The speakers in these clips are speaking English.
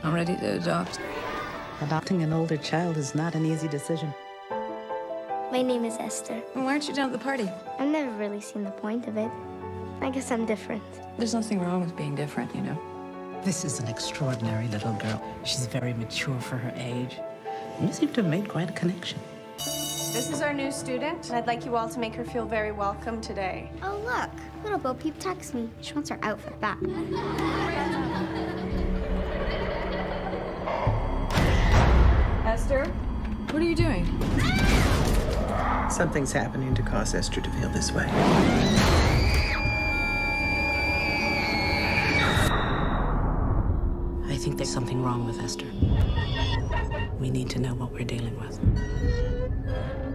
I'm ready to adopt. Adopting an older child is not an easy decision. My name is Esther. Why aren't you down at the party? I've never really seen the point of it. I guess I'm different. There's nothing wrong with being different, you know. This is an extraordinary little girl. She's very mature for her age. You seem to have made quite a connection. This is our new student, and I'd like you all to make her feel very welcome today. Oh, look. Little Bo Peep texts me. She wants her outfit back. Esther, what are you doing? Something's happening to cause Esther to feel this way. I think there's something wrong with Esther. We need to know what we're dealing with.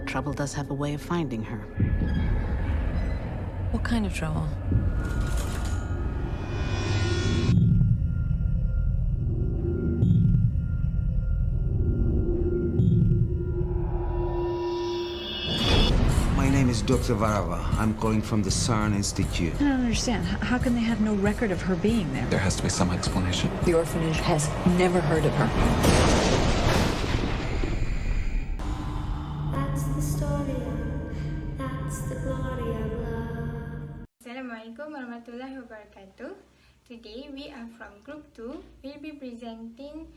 Trouble does have a way of finding her. What kind of trouble? My name is Dr. Varava. I'm calling from the CERN Institute. I don't understand. How can they have no record of her being there? There has to be some explanation. The orphanage has never heard of her. That's the story of, that's the glory of love. Assalamualaikum warahmatullahi wabarakatuh. Today we are from Group 2. We'll be presenting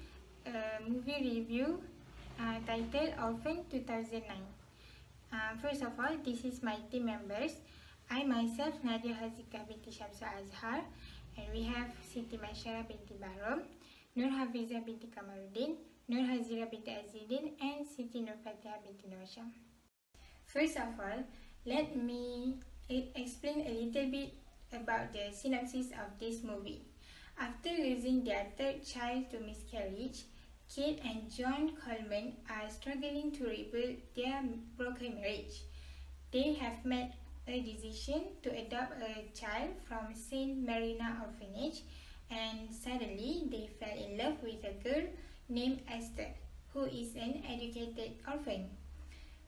a movie review titled Orphan 2009. First of all, this is my team members. I myself, Nadia Hazika binti Shamsul Azhar, and we have Siti Masyara binti Barom, Nur Hafiza binti Kamaruddin, Nur Hazira binti Azidin, and Siti Nur Fatihah binti Norsham. First of all, let me explain a little bit about the synopsis of this movie. After losing their third child to miscarriage, Kate and John Coleman are struggling to rebuild their broken marriage. They have made a decision to adopt a child from Saint Marina Orphanage, and suddenly they fell in love with a girl named Esther, who is an educated orphan.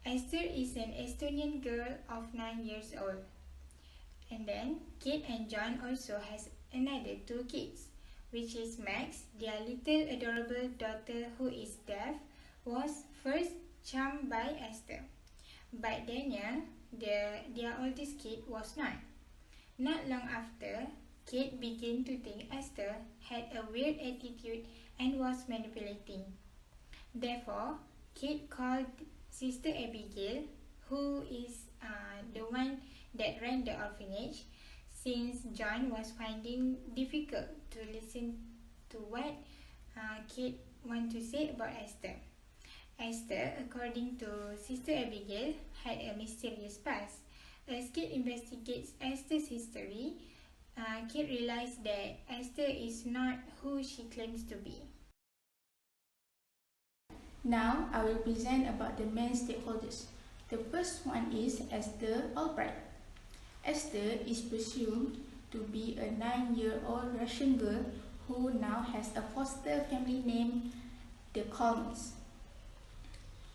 Esther is an Estonian girl of 9 years old. And then Kate and John also has another 2 kids, which is Max, their little adorable daughter who is deaf, was first charmed by Esther. But Daniel, their oldest kid, was not. Not long after, Kate began to think Esther had a weird attitude and was manipulating. Therefore, Kate called Sister Abigail, who is the one that ran the orphanage, since John was finding difficult to listen to what Kate wanted to say about Esther. Esther, according to Sister Abigail, had a mysterious past. As Kate investigates Esther's history, Kate realized that Esther is not who she claims to be. Now, I will present about the main stakeholders. The first one is Esther Albright. Esther is presumed to be a 9-year-old Russian girl who now has a foster family named the Colemans.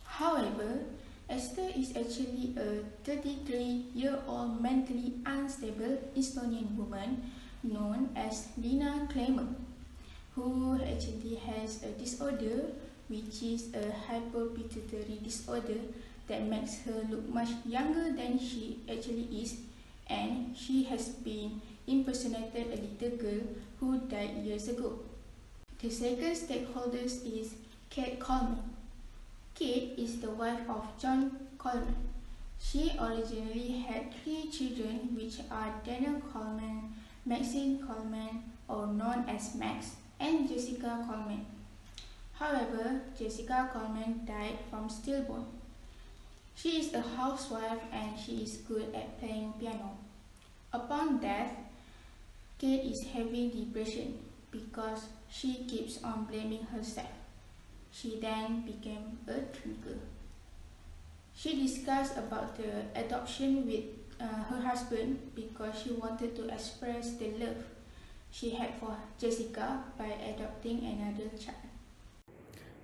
However, Esther is actually a 33-year-old mentally unstable Estonian woman known as Lina Kleiman, who actually has a disorder which is a hyperpituitary disorder that makes her look much younger than she actually is, and she has been impersonated a little girl who died years ago. The second stakeholder is Kate Coleman. Kate is the wife of John Coleman. She originally had 3 children, which are Daniel Coleman, Maxine Coleman, or known as Max, and Jessica Coleman. However, Jessica Coleman died from stillborn. She is a housewife and she is good at playing piano. Upon death, Kate is having depression because she keeps on blaming herself. She then became a drinker. She discussed about the adoption with her husband because she wanted to express the love she had for Jessica by adopting another child.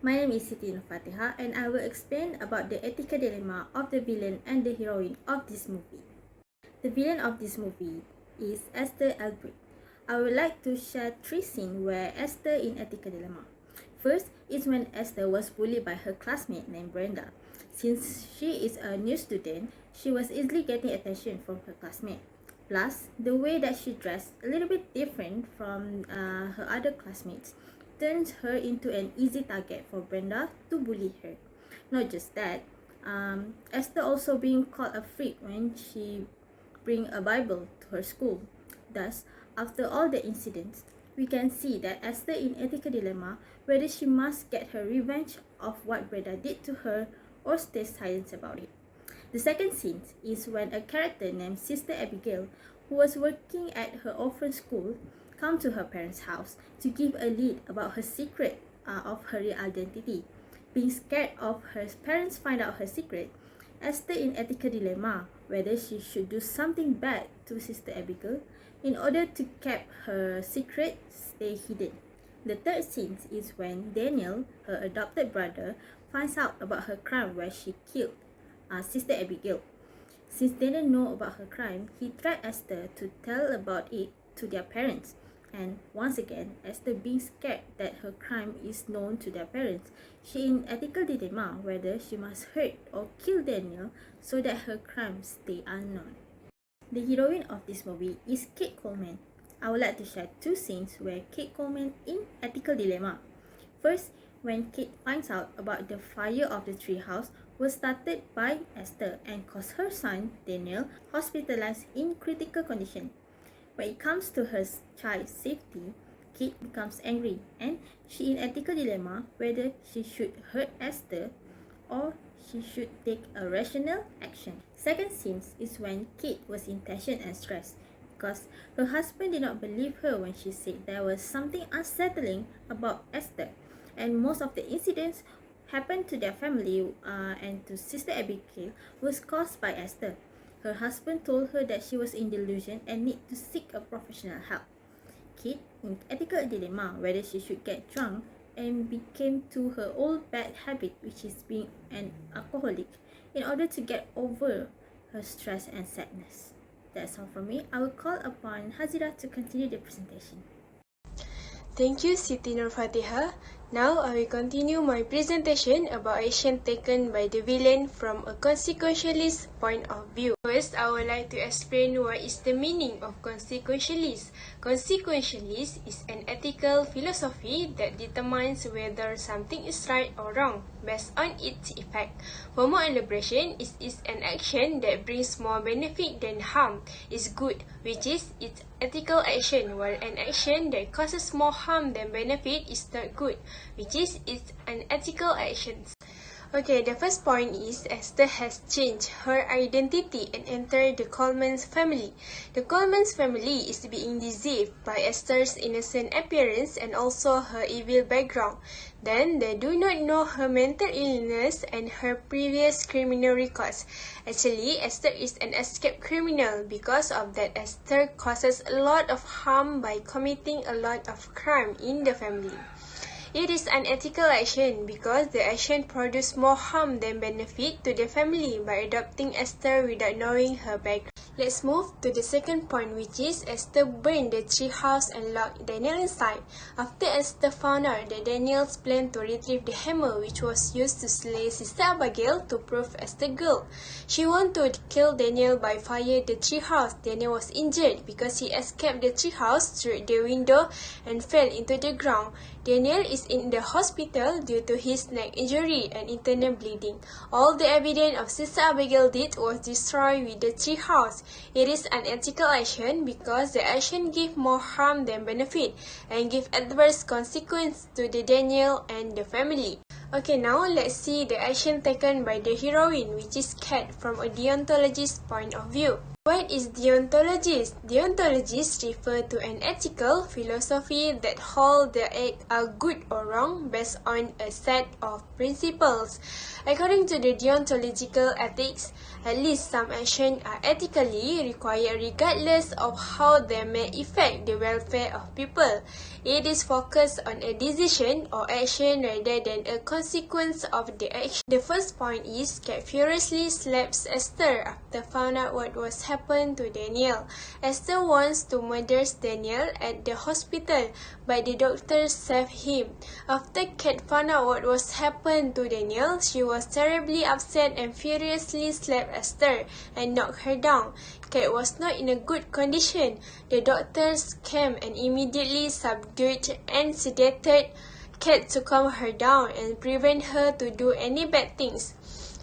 My name is Siti Nur Fatihah, and I will explain about the ethical dilemma of the villain and the heroine of this movie. The villain of this movie is Esther Albright. I would like to share 3 scenes where Esther in ethical dilemma. First is when Esther was bullied by her classmate named Brenda. Since she is a new student, she was easily getting attention from her classmate. Plus, the way that she dressed, a little bit different from her other classmates, turns her into an easy target for Brenda to bully her. Not just that, Esther also being called a freak when she bring a Bible to her school. Thus, after all the incidents, we can see that Esther in ethical dilemma whether she must get her revenge of what Brenda did to her or stay silent about it. The second scene is when a character named Sister Abigail, who was working at her orphan school, come to her parents' house to give a lead about her secret of her real identity. Being scared of her parents find out her secret, Esther in ethical dilemma whether she should do something bad to Sister Abigail in order to keep her secret stay hidden. The third scene is when Daniel, her adopted brother, finds out about her crime where she killed Sister Abigail. Since they didn't know about her crime, he tried Esther to tell about it to their parents. And once again, Esther being scared that her crime is known to their parents, she in ethical dilemma whether she must hurt or kill Daniel so that her crimes stay unknown. The heroine of this movie is Kate Coleman. I would like to share two scenes where Kate Coleman in ethical dilemma. First, when Kate finds out about the fire of the treehouse was started by Esther and caused her son, Daniel, hospitalized in critical condition. When it comes to her child's safety, Kate becomes angry and she in ethical dilemma whether she should hurt Esther or she should take a rational action. Second scene is when Kate was in tension and stressed because her husband did not believe her when she said there was something unsettling about Esther, and most of the incidents happened to their family and to Sister Abigail was caused by Esther. Her husband told her that she was in delusion and need to seek a professional help. Kate in ethical dilemma whether she should get drunk and became to her old bad habit, which is being an alcoholic, in order to get over her stress and sadness. That's all from me. I will call upon Hazira to continue the presentation. Thank you, Siti Nur Fatiha. Now I will continue my presentation about action taken by the villain from a consequentialist point of view. First, I would like to explain what is the meaning of consequentialist. Consequentialist is an ethical philosophy that determines whether something is right or wrong based on its effect. For more elaboration, it is an action that brings more benefit than harm is good, which is its ethical action, while an action that causes more harm than benefit is not good, which is its unethical actions. Okay, the first point is Esther has changed her identity and entered the Coleman's family. The Coleman's family is being deceived by Esther's innocent appearance and also her evil background. Then they do not know her mental illness and her previous criminal records. Actually, Esther is an escaped criminal. Because of that, Esther causes a lot of harm by committing a lot of crime in the family. It is an ethical action because the action produces more harm than benefit to the family by adopting Esther without knowing her background. Let's move to the second point, which is Esther burned the tree house and locked Daniel inside. After Esther found out that Daniel's plan to retrieve the hammer which was used to slay Sister Abigail to prove Esther guilt, she wanted to kill Daniel by fire the tree house. Daniel was injured because he escaped the tree house through the window and fell into the ground. Daniel is in the hospital due to his neck injury and internal bleeding. All the evidence of Sister Abigail did was destroyed with the tree house. It is an ethical action because the action gives more harm than benefit and gives adverse consequences to the Daniel and the family. Okay, now let's see the action taken by the heroine, which is Kat, from a deontologist point of view. What is deontologist? Deontologists refer to an ethical philosophy that holds the act are good or wrong based on a set of principles. According to the deontological ethics, at least some actions are ethically required regardless of how they may affect the welfare of people. It is focused on a decision or action rather than a consequence of the action. The first point is Kat furiously slaps Esther after found out what was happened to Daniel. Esther wants to murder Daniel at the hospital, but the doctors save him. After Kat found out what was happened to Daniel, she was terribly upset and furiously slapped Esther and knocked her down. Kat was not in a good condition. The doctors came and immediately subdued and sedated Kat to calm her down and prevent her to do any bad things.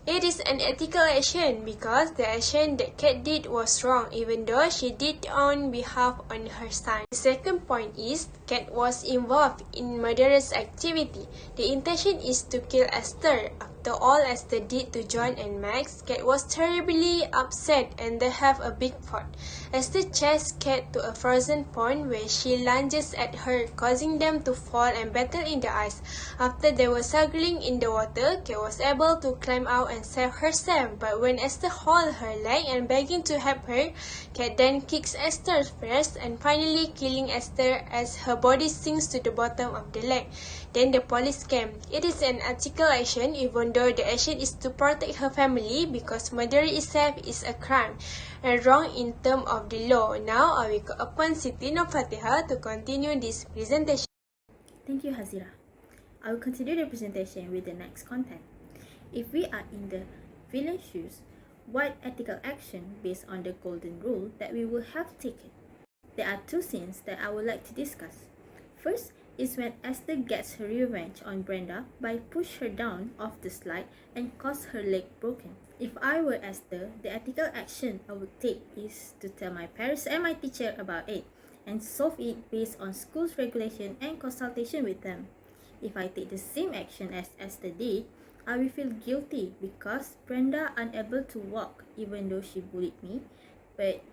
It is an ethical action because the action that Kat did was wrong, even though she did on behalf on her son. The second point is Kat was involved in murderous activity. The intention is to kill Esther. After all Esther did to John and Max, Kat was terribly upset and they have a big fight. Esther chased Kat to a frozen pond where she lunges at her, causing them to fall and battle in the ice. After they were struggling in the water, Kat was able to climb out and save herself. But when Esther hauled her leg and begging to help her, Kat then kicks Esther first and finally killing Esther as her body sinks to the bottom of the lake. Then the police came. It is an ethical action even though the action is to protect her family because murder itself is a crime and wrong in terms of the law. Now I will call upon Siti Nurfatiha to continue this presentation. Thank you, Hazira. I will continue the presentation with the next content. If we are in the villain's shoes, what ethical action based on the golden rule that we will have taken? There are two scenes that I would like to discuss. First is when Esther gets her revenge on Brenda by push her down off the slide and cause her leg broken. If I were Esther, the ethical action I would take is to tell my parents and my teacher about it and solve it based on school's regulation and consultation with them. If I take the same action as Esther did, I will feel guilty because Brenda unable to walk even though she bullied me, but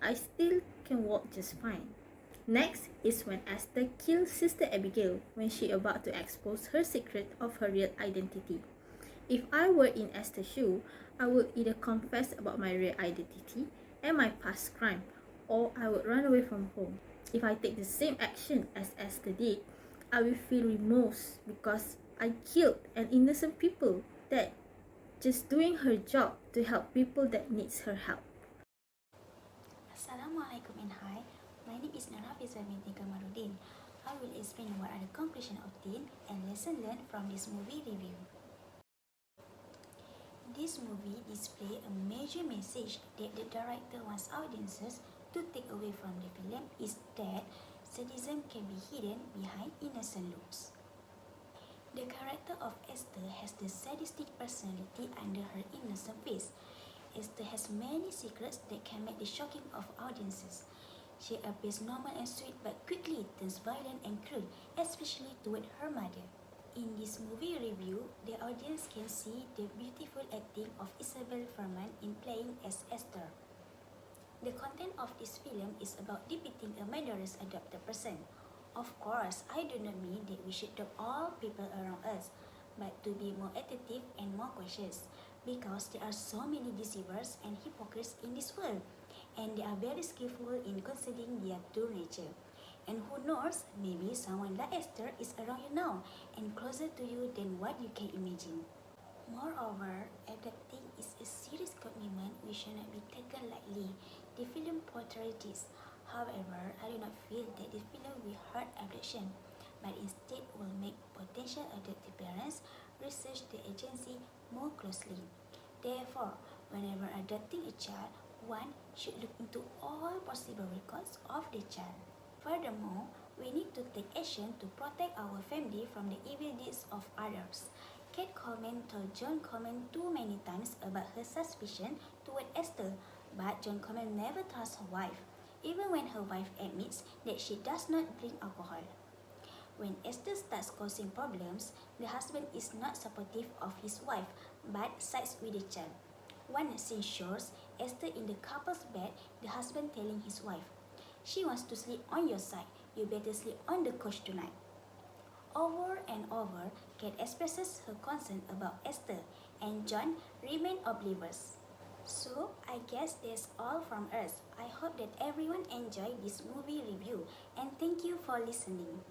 I still can walk just fine. Next is when Esther kills Sister Abigail when she about to expose her secret of her real identity. If I were in Esther's shoe, I would either confess about my real identity and my past crime, or I would run away from home. If I take the same action as Esther did, I will feel remorse because I killed an innocent people that just doing her job to help people that needs her help. Assalamualaikum and hi. My name is Narafiza binti Kamaruddin. I will explain what are the conclusion of teen and lesson learned from this movie review. This movie display a major message that the director wants audiences to take away from the film is that sadism can be hidden behind innocent looks. The character of Esther has the sadistic personality under her innocent face. Esther has many secrets that can make the shocking of audiences. She appears normal and sweet but quickly turns violent and cruel, especially toward her mother. In this movie review, the audience can see the beautiful acting of Isabel Furman in playing as Esther. The content of this film is about depicting a murderous adopted person. Of course, I do not mean that we should adopt all people around us, but to be more attentive and more cautious, because there are so many deceivers and hypocrites in this world, and they are very skillful in concealing their true nature. And who knows, maybe someone like Esther is around you now and closer to you than what you can imagine. Moreover, adopting is a serious commitment which should not be taken lightly. The film portrays this. However, I do not feel that the film will hurt adoption, but instead will make potential adoptive parents research the agency more closely. Therefore, whenever adopting a child, one should look into all possible records of the child. Furthermore, we need to take action to protect our family from the evil deeds of others. Kat Coleman told John Coleman too many times about her suspicion toward Esther, but John Coleman never trusts her wife, even when her wife admits that she does not drink alcohol. When Esther starts causing problems, the husband is not supportive of his wife, but sides with the child. One scene shows Esther in the couple's bed, the husband telling his wife, "She wants to sleep on your side, you better sleep on the couch tonight." Over and over, Kat expresses her concern about Esther, and John remains oblivious. So, I guess that's all from us. I hope that everyone enjoyed this movie review, and thank you for listening.